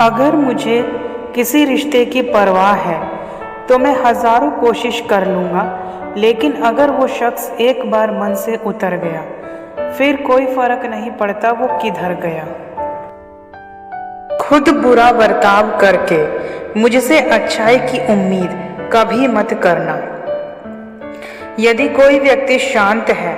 अगर मुझे किसी रिश्ते की परवाह है तो मैं हजारों कोशिश कर लूँगा, लेकिन अगर वो शख्स एक बार मन से उतर गया फिर कोई फर्क नहीं पड़ता वो किधर गया। खुद बुरा बर्ताव करके मुझसे अच्छाई की उम्मीद कभी मत करना। यदि कोई व्यक्ति शांत है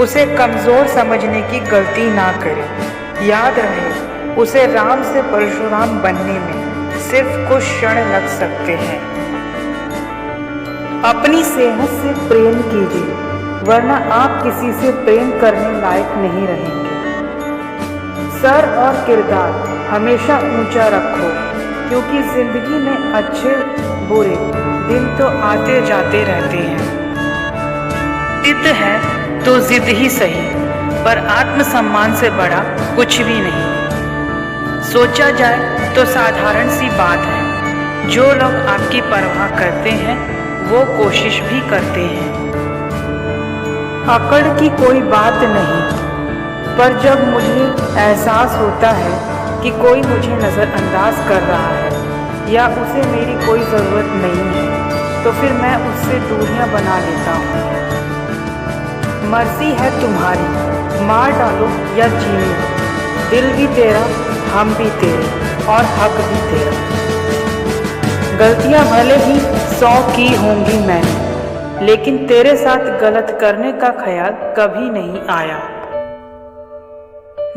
उसे कमज़ोर समझने की गलती ना करे। याद रहे, उसे राम से परशुराम बनने में सिर्फ कुछ क्षण लग सकते हैं। अपनी सेहत से प्रेम कीजिए, वरना आप किसी से प्रेम करने लायक नहीं रहेंगे। सर और किरदार हमेशा ऊंचा रखो, क्योंकि जिंदगी में अच्छे बुरे दिन तो आते जाते रहते हैं। जिद है तो जिद ही सही, पर आत्मसम्मान से बड़ा कुछ भी नहीं। सोचा जाए तो साधारण सी बात है, जो लोग आपकी परवाह करते हैं वो कोशिश भी करते हैं। अकड़ की कोई बात नहीं, पर जब मुझे एहसास होता है कि कोई मुझे नज़रअंदाज कर रहा है या उसे मेरी कोई ज़रूरत नहीं है, तो फिर मैं उससे दूरियां बना लेता हूँ। मर्जी है तुम्हारी, मार डालो या जीने दो। दिल भी तेरा, हम भी तेरे, और हक भी तेरा। गलतियां भले ही 100 की होंगी मैंने, लेकिन तेरे साथ गलत करने का ख्याल कभी नहीं आया।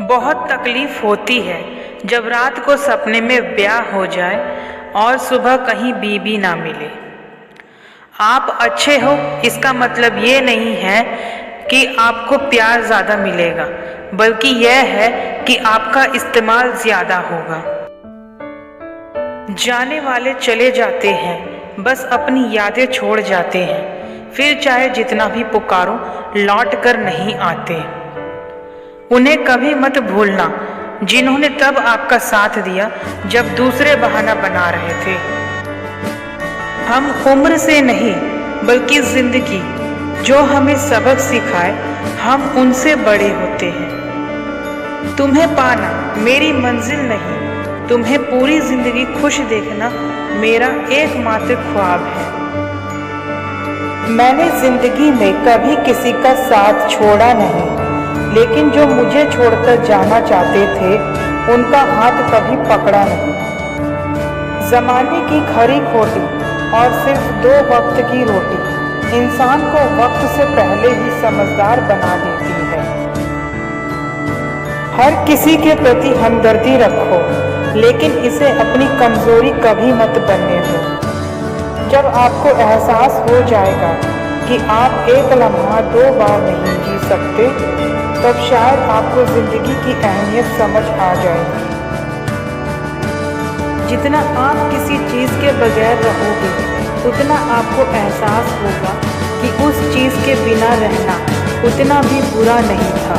बहुत तकलीफ होती है जब रात को सपने में ब्याह हो जाए और सुबह कहीं बीबी ना मिले। आप अच्छे हो इसका मतलब ये नहीं है कि आपको प्यार ज़्यादा मिलेगा, बल्कि यह है कि आपका इस्तेमाल ज़्यादा होगा। जाने वाले चले जाते हैं, बस अपनी यादें छोड़ जाते हैं, फिर चाहे जितना भी पुकारो लौट कर नहीं आते। उन्हें कभी मत भूलना जिन्होंने तब आपका साथ दिया जब दूसरे बहाना बना रहे थे। हम उम्र से नहीं बल्कि जिंदगी जो हमें सबक सिखाए, हम उनसे बड़े होते हैं। तुम्हें पाना मेरी मंजिल नहीं, तुम्हें पूरी जिंदगी खुश देखना मेरा एकमात्र ख्वाब है। मैंने जिंदगी में कभी किसी का साथ छोड़ा नहीं, लेकिन जो मुझे छोड़कर जाना चाहते थे उनका हाथ कभी पकड़ा नहीं। जमाने की खरी खोटी और सिर्फ 2 वक्त की रोटी इंसान को वक्त से पहले ही समझदार बना देती है। हर किसी के प्रति हमदर्दी रखो, लेकिन इसे अपनी कमजोरी कभी मत बनने दो। जब आपको एहसास हो जाएगा कि आप एक लम्हा 2 बार नहीं जी सकते, तब शायद आपको जिंदगी की अहमियत समझ आ जाएगी। जितना आप किसी चीज़ के बगैर रहोगे, उतना आपको एहसास होगा कि उस चीज़ के बिना रहना उतना भी बुरा नहीं था।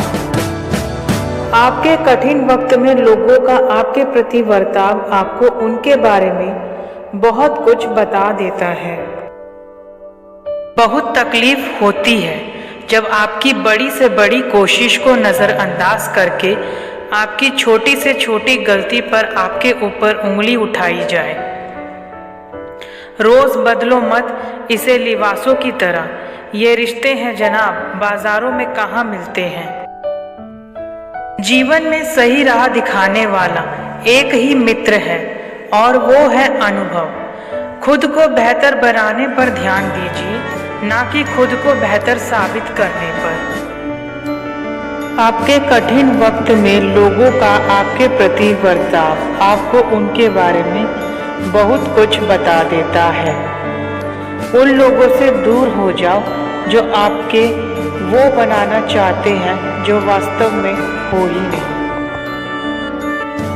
आपके कठिन वक्त में लोगों का आपके प्रति वर्ताव आपको उनके बारे में बहुत कुछ बता देता है। बहुत तकलीफ होती है जब आपकी बड़ी से बड़ी कोशिश को नज़रअंदाज करके आपकी छोटी से छोटी गलती पर आपके ऊपर उंगली उठाई जाए। रोज बदलो मत इसे लिबासों की तरह, ये रिश्ते हैं जनाब बाजारों में कहाँ मिलते हैं। जीवन में सही राह दिखाने वाला एक ही मित्र है और वो है अनुभव। खुद को बेहतर बनाने पर ध्यान दीजिए, ना कि खुद को बेहतर साबित करने पर। आपके कठिन वक्त में लोगों का आपके प्रति वर्ताव आपको उनके बारे में बहुत कुछ बता देता है। उन लोगों से दूर हो जाओ जो आपके वो बनाना चाहते हैं जो वास्तव में हो ही नहीं।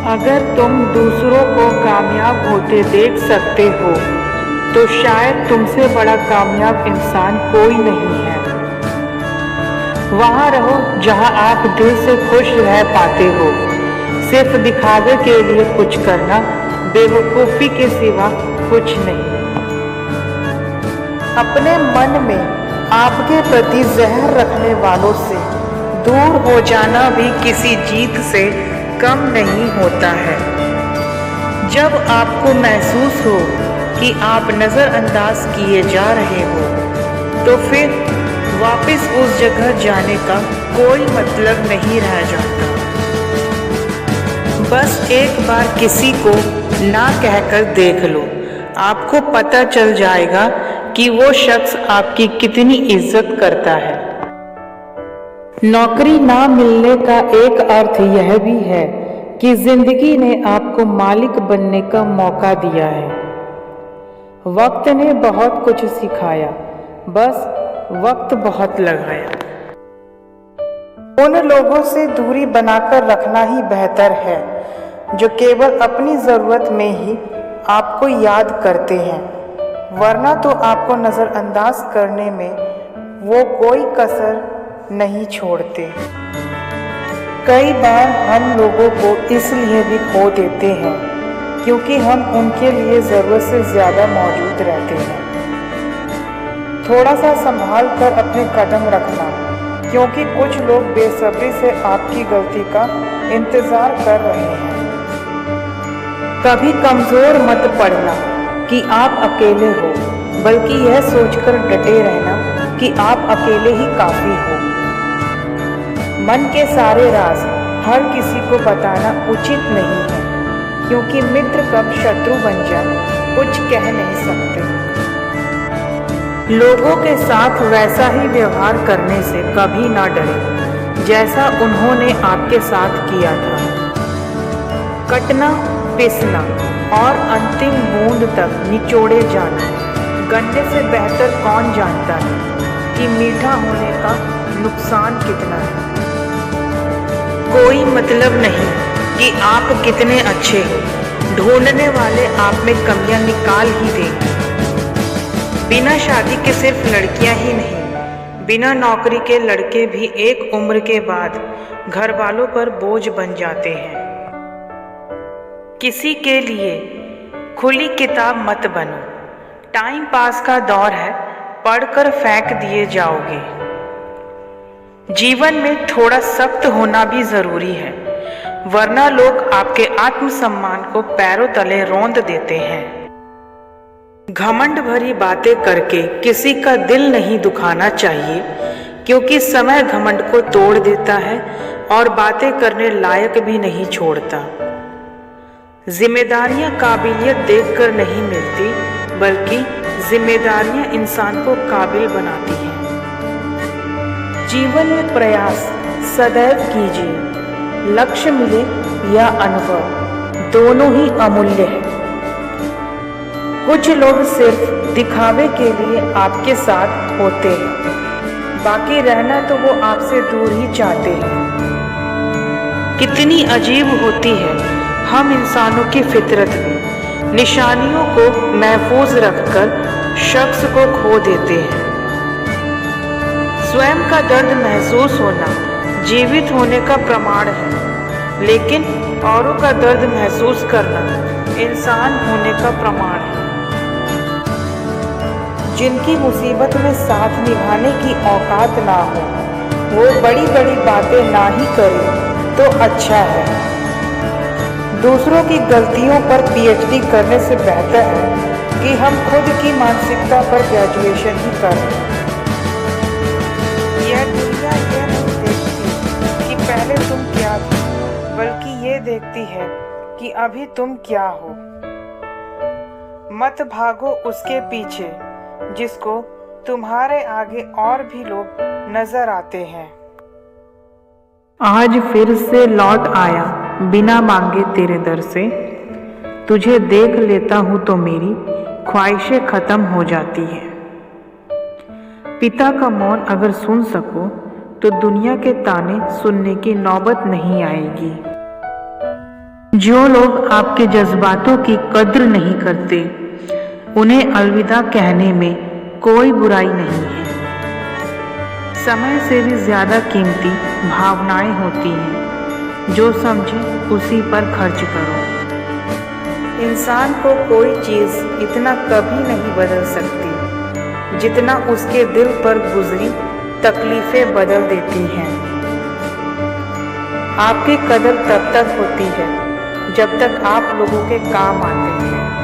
अगर तुम दूसरों को कामयाब होते देख सकते हो तो शायद तुमसे बड़ा कामयाब इंसान कोई नहीं है। वहाँ रहो जहाँ आप दिल से खुश रह पाते हो। सिर्फ दिखावे के लिए कुछ करना बेवकूफ़ी के सिवा कुछ नहीं। अपने मन में आपके प्रति जहर रखने वालों से दूर हो जाना भी किसी जीत से कम नहीं होता है। जब आपको महसूस हो कि आप नज़रअंदाज किए जा रहे हो, तो फिर वापस उस जगह जाने का कोई मतलब नहीं रह जाता। बस एक बार किसी को ना कहकर देख लो, आपको पता चल जाएगा कि वो शख्स आपकी कितनी इज्जत करता है। नौकरी ना मिलने का एक अर्थ यह भी है कि जिंदगी ने आपको मालिक बनने का मौका दिया है। वक्त ने बहुत कुछ सिखाया, बस वक्त बहुत लगाया। उन लोगों से दूरी बनाकर रखना ही बेहतर है जो केवल अपनी ज़रूरत में ही आपको याद करते हैं, वरना तो आपको नज़रअंदाज करने में वो कोई कसर नहीं छोड़ते। कई बार हम लोगों को इसलिए भी खो देते हैं क्योंकि हम उनके लिए ज़रूरत से ज़्यादा मौजूद रहते हैं। थोड़ा सा संभाल कर अपने कदम रखना, क्योंकि कुछ लोग बेसब्री से आपकी गलती का इंतज़ार कर रहे हैं। कभी कमज़ोर मत पड़ना कि आप अकेले हो, बल्कि यह सोचकर डटे रहना कि आप अकेले ही काफ़ी हो। मन के सारे राज हर किसी को बताना उचित नहीं है, क्योंकि मित्र कब शत्रु बन जाए कुछ कह नहीं सकते। लोगों के साथ वैसा ही व्यवहार करने से कभी ना डरे जैसा उन्होंने आपके साथ किया था। कटना, पिसना और अंतिम बूंद तक निचोड़े जाना, गन्ने से बेहतर कौन जानता है कि मीठा होने का नुकसान कितना है। कोई मतलब नहीं कि आप कितने अच्छे हो, ढूंढने वाले आप में कमियां निकाल ही देंगे। बिना शादी के सिर्फ लड़कियां ही नहीं, बिना नौकरी के लड़के भी एक उम्र के बाद घर वालों पर बोझ बन जाते हैं। किसी के लिए खुली किताब मत बनो, टाइम पास का दौर है, पढ़कर फेंक दिए जाओगे। जीवन में थोड़ा सख्त होना भी जरूरी है, वरना लोग आपके आत्मसम्मान को पैरों तले रौंद देते हैं। घमंड भरी बातें करके किसी का दिल नहीं दुखाना चाहिए, क्योंकि समय घमंड को तोड़ देता है और बातें करने लायक भी नहीं छोड़ता। जिम्मेदारियां काबिलियत देखकर नहीं मिलती, बल्कि जिम्मेदारियां इंसान को काबिल बनाती हैं। जीवन में प्रयास सदैव कीजिए, लक्ष्य मिले या अनुभव, दोनों ही अमूल्य है। कुछ लोग सिर्फ दिखावे के लिए आपके साथ होते हैं, बाकी रहना तो वो आपसे दूर ही चाहते हैं। कितनी अजीब होती है हम इंसानों की फितरत में, निशानियों को महफूज रखकर शख्स को खो देते हैं। स्वयं का दर्द महसूस होना जीवित होने का प्रमाण है, लेकिन औरों का दर्द महसूस करना इंसान होने का प्रमाण है। जिनकी मुसीबत में साथ निभाने की औकात ना हो, वो बड़ी बड़ी बातें ना ही करें तो अच्छा है। दूसरों की गलतियों पर पीएचडी करने से बेहतर है कि हम खुद की मानसिकता पर ग्रेजुएशन ही करें। यह दुनिया ये नहीं देखती कि पहले तुम क्या थे, बल्कि ये देखती है कि अभी तुम क्या हो। मत भागो उसके पीछे जिसको तुम्हारे आगे और भी लोग नजर आते हैं। आज फिर से लौट आया बिना मांगे तेरे दर से, तुझे देख लेता हूं तो मेरी ख्वाहिशें खत्म हो जाती है। पिता का मौन अगर सुन सको तो दुनिया के ताने सुनने की नौबत नहीं आएगी। जो लोग आपके जज्बातों की कद्र नहीं करते, उन्हें अलविदा कहने में कोई बुराई नहीं है। समय से भी ज्यादा कीमती भावनाएं होती हैं, जो समझे उसी पर खर्च करो। इंसान को कोई चीज़ इतना कभी नहीं बदल सकती जितना उसके दिल पर गुजरी तकलीफें बदल देती हैं। आपकी कदर तब तक होती है जब तक आप लोगों के काम आते हैं।